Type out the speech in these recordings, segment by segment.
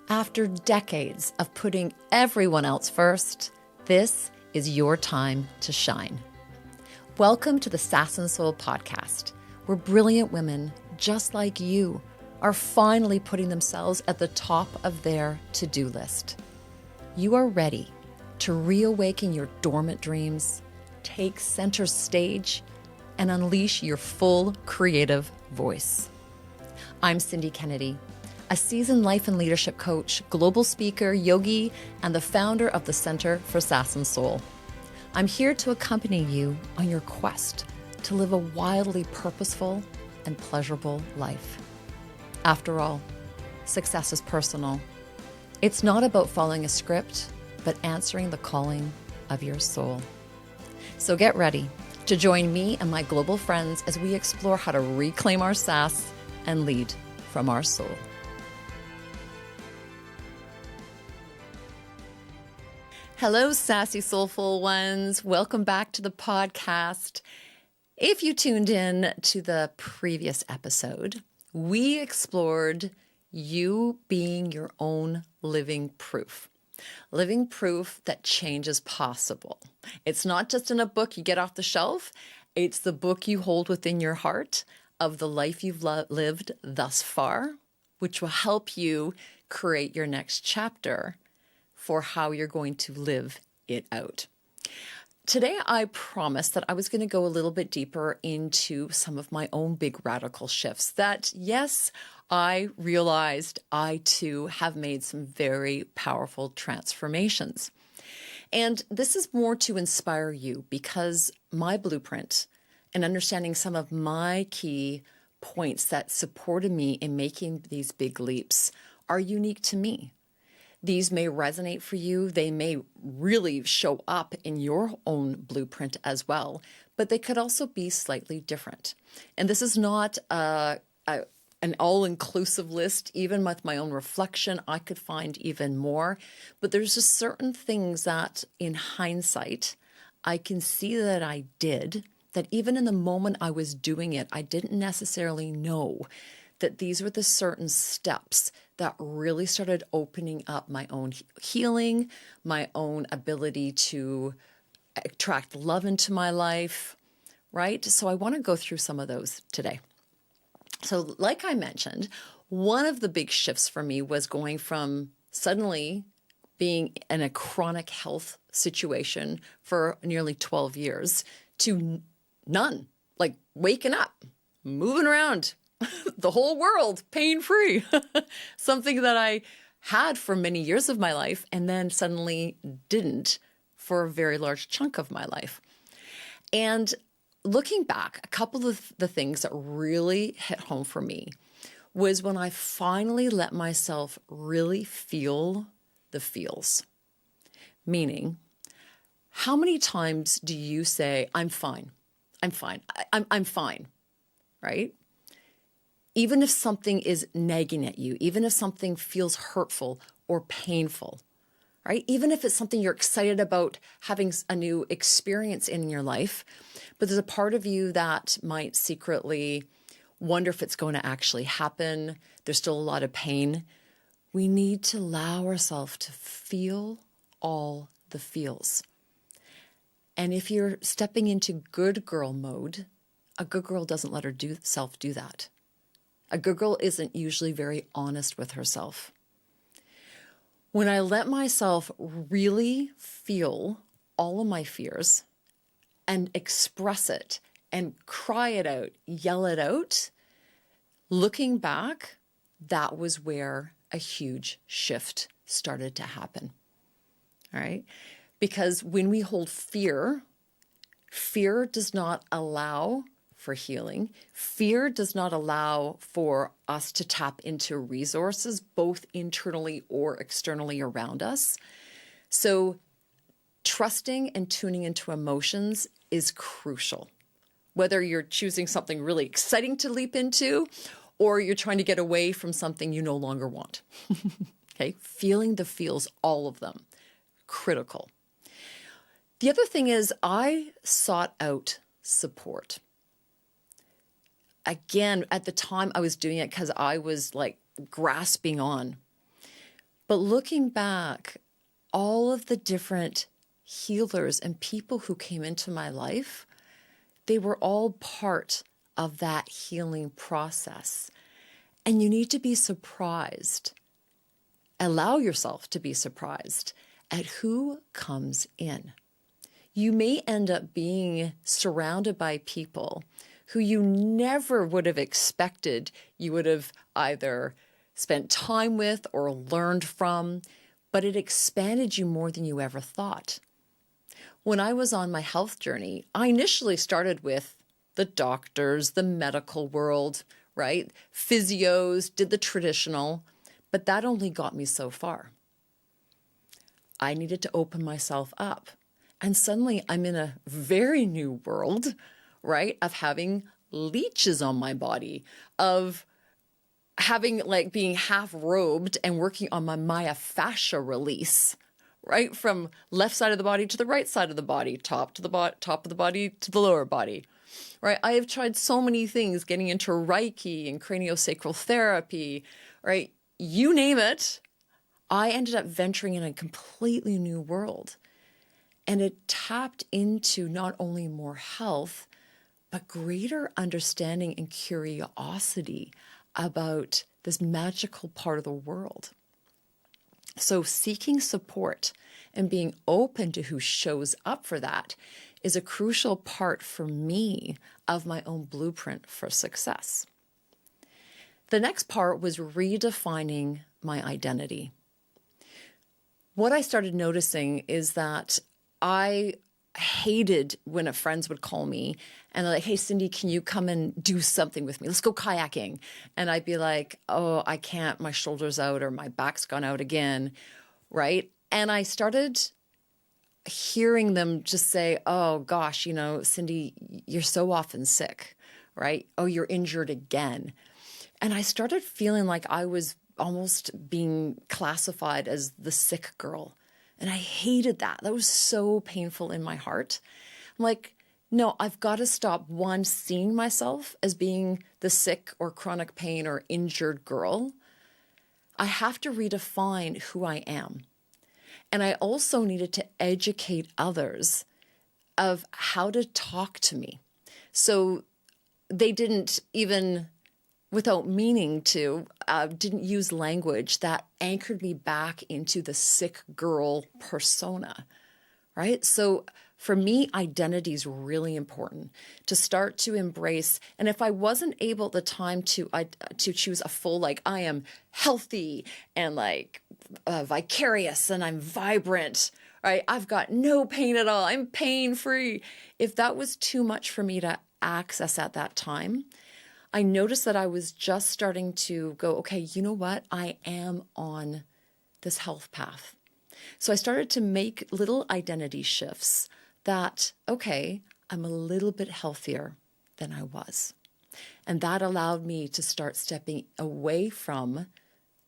After decades of putting everyone else first, this is your time to shine. Welcome to the Sass and Soul podcast, where brilliant women just like you are finally putting themselves at the top of their to-do list. You are ready to reawaken your dormant dreams, take center stage, and unleash your full creative voice. I'm Cindy Kennedy, a seasoned life and leadership coach, global speaker, yogi, and the founder of the Center for Sass and Soul. I'm here to accompany you on your quest to live a wildly purposeful and pleasurable life. After all, success is personal. It's not about following a script, but answering the calling of your soul. So get ready to join me and my global friends as we explore how to reclaim our sass and lead from our soul. Hello, sassy, soulful ones. Welcome back to the podcast. If you tuned in to the previous episode, we explored you being your own living proof. Living proof that change is possible. It's not just in a book you get off the shelf. It's the book you hold within your heart of the life you've lived thus far, which will help you create your next chapter for how you're going to live it out. Today, I promised that I was going to go a little bit deeper into some of my own big radical shifts that, yes, I realized I too have made some very powerful transformations. And this is more to inspire you because my blueprint and understanding some of my key points that supported me in making these big leaps are unique to me. These may resonate for you. They may really show up in your own blueprint as well, but they could also be slightly different. And this is not an all-inclusive list. Even with my own reflection, I could find even more. But there's just certain things that in hindsight, I can see that I did, that even in the moment I was doing it, I didn't necessarily know that these were the certain steps that really started opening up my own healing, my own ability to attract love into my life, right? So I want to go through some of those today. So like I mentioned, one of the big shifts for me was going from suddenly being in a chronic health situation for nearly 12 years to none, like waking up, moving around, the whole world pain-free, something that I had for many years of my life and then suddenly didn't for a very large chunk of my life. And looking back, a couple of the things that really hit home for me was when I finally let myself really feel the feels. Meaning, how many times do you say, I'm fine, I'm fine, I'm fine, right? Even if something is nagging at you, even if something feels hurtful or painful, right? Even if it's something you're excited about having a new experience in your life, but there's a part of you that might secretly wonder if it's going to actually happen. There's still a lot of pain. We need to allow ourselves to feel all the feels. And if you're stepping into good girl mode, a good girl doesn't let herself do that. A good girl isn't usually very honest with herself. When I let myself really feel all of my fears and express it and cry it out, yell it out, looking back, that was where a huge shift started to happen. All right? Because when we hold fear, fear does not allow for healing. Fear does not allow for us to tap into resources, both internally or externally around us. So trusting and tuning into emotions is crucial. Whether you're choosing something really exciting to leap into, or you're trying to get away from something you no longer want. Okay, feeling the feels, all of them, critical. The other thing is I sought out support. Again, at the time I was doing it because I was like grasping on. But looking back, all of the different healers and people who came into my life, they were all part of that healing process. And you need to be surprised. Allow yourself to be surprised at who comes in. You may end up being surrounded by people who you never would have expected you would have either spent time with or learned from, but it expanded you more than you ever thought. When I was on my health journey, I initially started with the doctors, the medical world, right? Physios, did the traditional, but that only got me so far. I needed to open myself up. And suddenly I'm in a very new world, right? Of having leeches on my body, of having like being half robed and working on my myofascia release, right? From left side of the body to the right side of the body, top of the body to the lower body, right? I have tried so many things, getting into Reiki and craniosacral therapy, right? You name it. I ended up venturing in a completely new world. And it tapped into not only more health, but greater understanding and curiosity about this magical part of the world. So seeking support and being open to who shows up for that is a crucial part for me of my own blueprint for success. The next part was redefining my identity. What I started noticing is that I hated when friends would call me and they're like, hey, Cindy, can you come and do something with me? Let's go kayaking. And I'd be like, oh, I can't. My shoulder's out or my back's gone out again, right? And I started hearing them just say, oh, gosh, Cindy, you're so often sick, right? Oh, you're injured again. And I started feeling like I was almost being classified as the sick girl. And I hated that. That was so painful in my heart. I'm like, no, I've got to stop, one, seeing myself as being the sick or chronic pain or injured girl. I have to redefine who I am. And I also needed to educate others of how to talk to me. So they didn't even, without meaning to, didn't use language that anchored me back into the sick girl persona, right? So for me, identity is really important to start to embrace. And if I wasn't able at the time to choose a full, like I am healthy and like vicarious and I'm vibrant, right? I've got no pain at all. I'm pain-free. If that was too much for me to access at that time, I noticed that I was just starting to go, okay, you know what? I am on this health path. So I started to make little identity shifts that, okay, I'm a little bit healthier than I was. And that allowed me to start stepping away from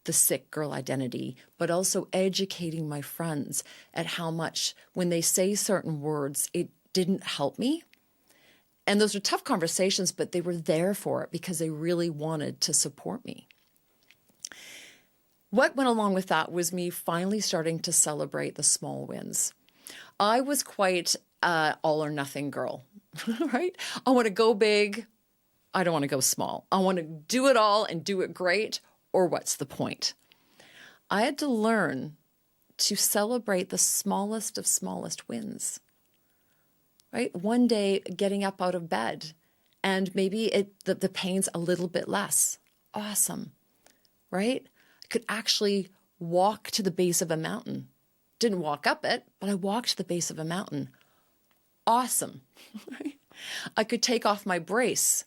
the sick girl identity, but also educating my friends at how much when they say certain words, it didn't help me. And those are tough conversations, but they were there for it because they really wanted to support me. What went along with that was me finally starting to celebrate the small wins. I was quite all or nothing girl, right? I want to go big. I don't want to go small. I want to do it all and do it great, or what's the point? I had to learn to celebrate the smallest of smallest wins. Right? One day getting up out of bed and maybe the pain's a little bit less. Awesome. Right? I could actually walk to the base of a mountain. Didn't walk up it, but I walked to the base of a mountain. Awesome. Right? I could take off my brace.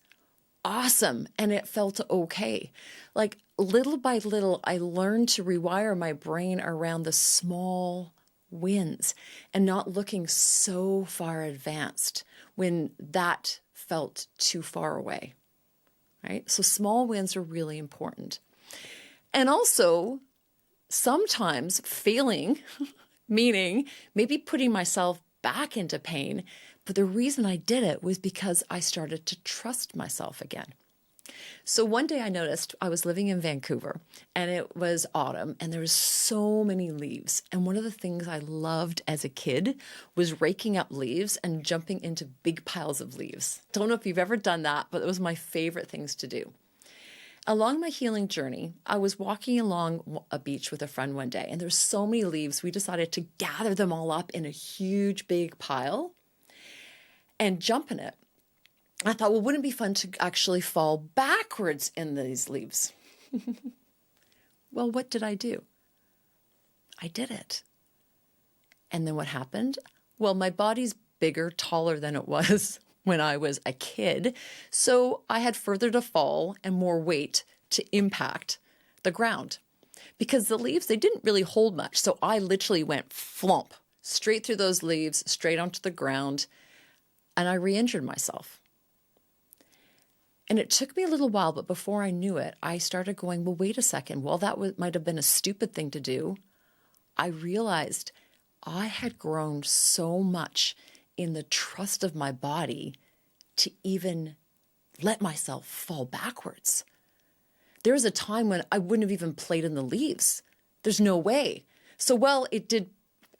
Awesome. And it felt okay. Like little by little, I learned to rewire my brain around the small wins and not looking so far advanced when that felt too far away, right? So small wins are really important. And also sometimes failing, meaning maybe putting myself back into pain. But the reason I did it was because I started to trust myself again. So one day I noticed I was living in Vancouver and it was autumn and there was so many leaves. And one of the things I loved as a kid was raking up leaves and jumping into big piles of leaves. Don't know if you've ever done that, but it was my favorite things to do. Along my healing journey, I was walking along a beach with a friend one day, and there's so many leaves, we decided to gather them all up in a huge, big pile and jump in it. I thought, well, wouldn't it be fun to actually fall backwards in these leaves? Well, what did I do? I did it. And then what happened? Well, my body's bigger, taller than it was when I was a kid. So I had further to fall and more weight to impact the ground. Because the leaves, they didn't really hold much. So I literally went flump, straight through those leaves, straight onto the ground, and I re-injured myself. And it took me a little while, but before I knew it, I started going, well, wait a second. Well, might have been a stupid thing to do. I realized I had grown so much in the trust of my body to even let myself fall backwards. There was a time when I wouldn't have even played in the leaves. There's no way. So while it did,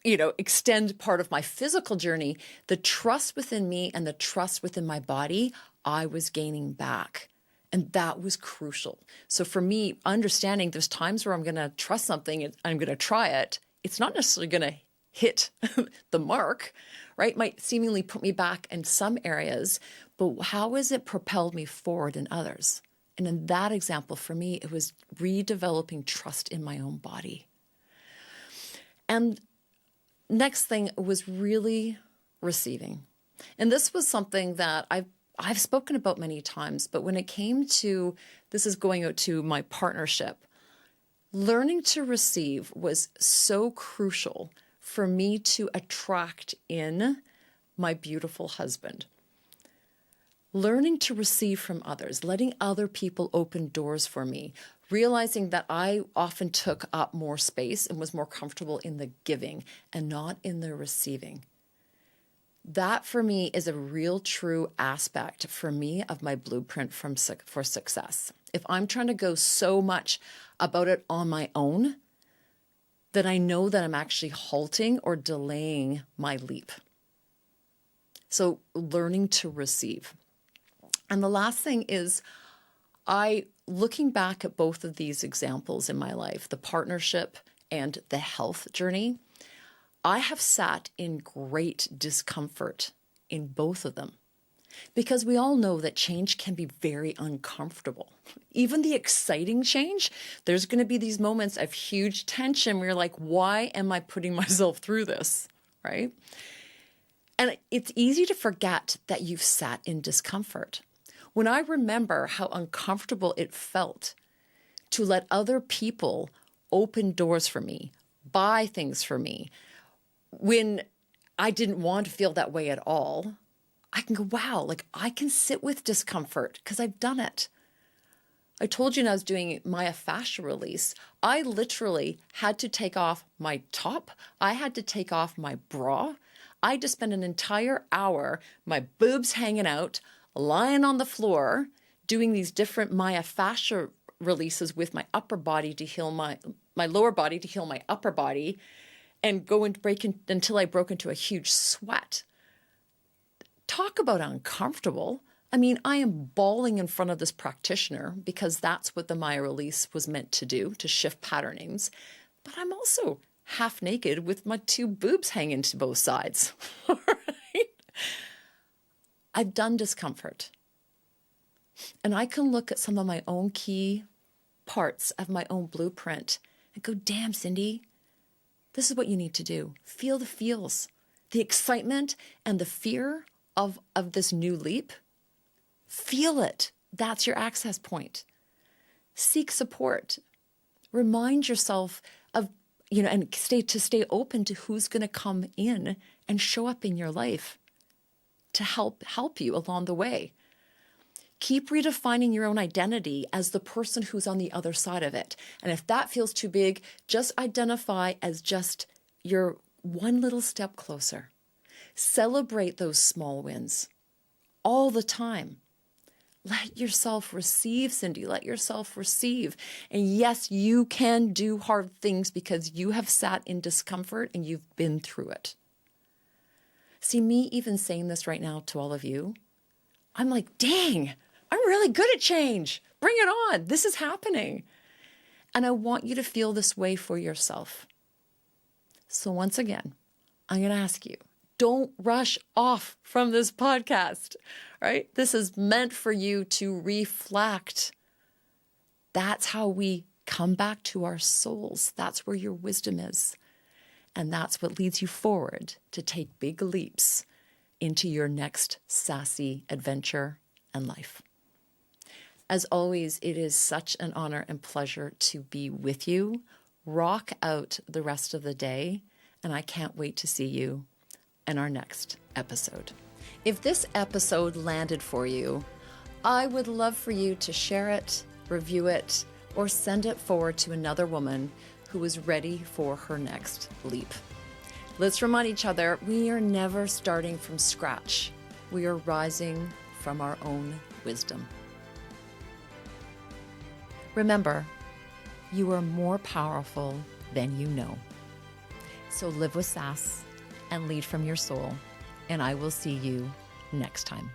extend part of my physical journey, the trust within me and the trust within my body, I was gaining back. And that was crucial. So for me, understanding there's times where I'm going to trust something and I'm going to try it. It's not necessarily going to hit the mark, right? Might seemingly put me back in some areas, but how has it propelled me forward in others? And in that example, for me, it was redeveloping trust in my own body. And next thing was really receiving. And this was something that I've spoken about many times, but when it came to, this is going out to my partnership, learning to receive was so crucial for me to attract in my beautiful husband. Learning to receive from others, letting other people open doors for me, realizing that I often took up more space and was more comfortable in the giving and not in the receiving. That for me is a real true aspect for me of my blueprint for success. If I'm trying to go so much about it on my own, then I know that I'm actually halting or delaying my leap. So learning to receive. And the last thing is looking back at both of these examples in my life, the partnership and the health journey, I have sat in great discomfort in both of them because we all know that change can be very uncomfortable. Even the exciting change, there's going to be these moments of huge tension where you're like, why am I putting myself through this, right? And it's easy to forget that you've sat in discomfort. When I remember how uncomfortable it felt to let other people open doors for me, buy things for me, when I didn't want to feel that way at all, I can go, wow, like I can sit with discomfort because I've done it. I told you when I was doing myofascial release, I literally had to take off my top. I had to take off my bra. I had to spend an entire hour, my boobs hanging out, lying on the floor, doing these different myofascial releases with my upper body to heal my lower body to heal my upper body, and go and until I broke into a huge sweat. Talk about uncomfortable. I mean, I am bawling in front of this practitioner because that's what the Maya release was meant to do, to shift patternings. But I'm also half naked with my two boobs hanging to both sides. All right? I've done discomfort. And I can look at some of my own key parts of my own blueprint and go, damn, Cindy, this is what you need to do. Feel the feels, the excitement and the fear of this new leap. Feel it. That's your access point. Seek support. Remind yourself of, and stay open to who's going to come in and show up in your life to help you along the way. Keep redefining your own identity as the person who's on the other side of it. And if that feels too big, just identify as just your one little step closer. Celebrate those small wins all the time. Let yourself receive, Cindy. Let yourself receive. And yes, you can do hard things because you have sat in discomfort and you've been through it. See, me even saying this right now to all of you, I'm like, dang, I'm really good at change. Bring it on. This is happening. And I want you to feel this way for yourself. So once again, I'm going to ask you, don't rush off from this podcast, right? This is meant for you to reflect. That's how we come back to our souls. That's where your wisdom is. And that's what leads you forward to take big leaps into your next sassy adventure and life. As always, it is such an honor and pleasure to be with you. Rock out the rest of the day, and I can't wait to see you in our next episode. If this episode landed for you, I would love for you to share it, review it, or send it forward to another woman who is ready for her next leap. Let's remind each other, we are never starting from scratch. We are rising from our own wisdom. Remember, you are more powerful than you know. So live with sass and lead from your soul, and I will see you next time.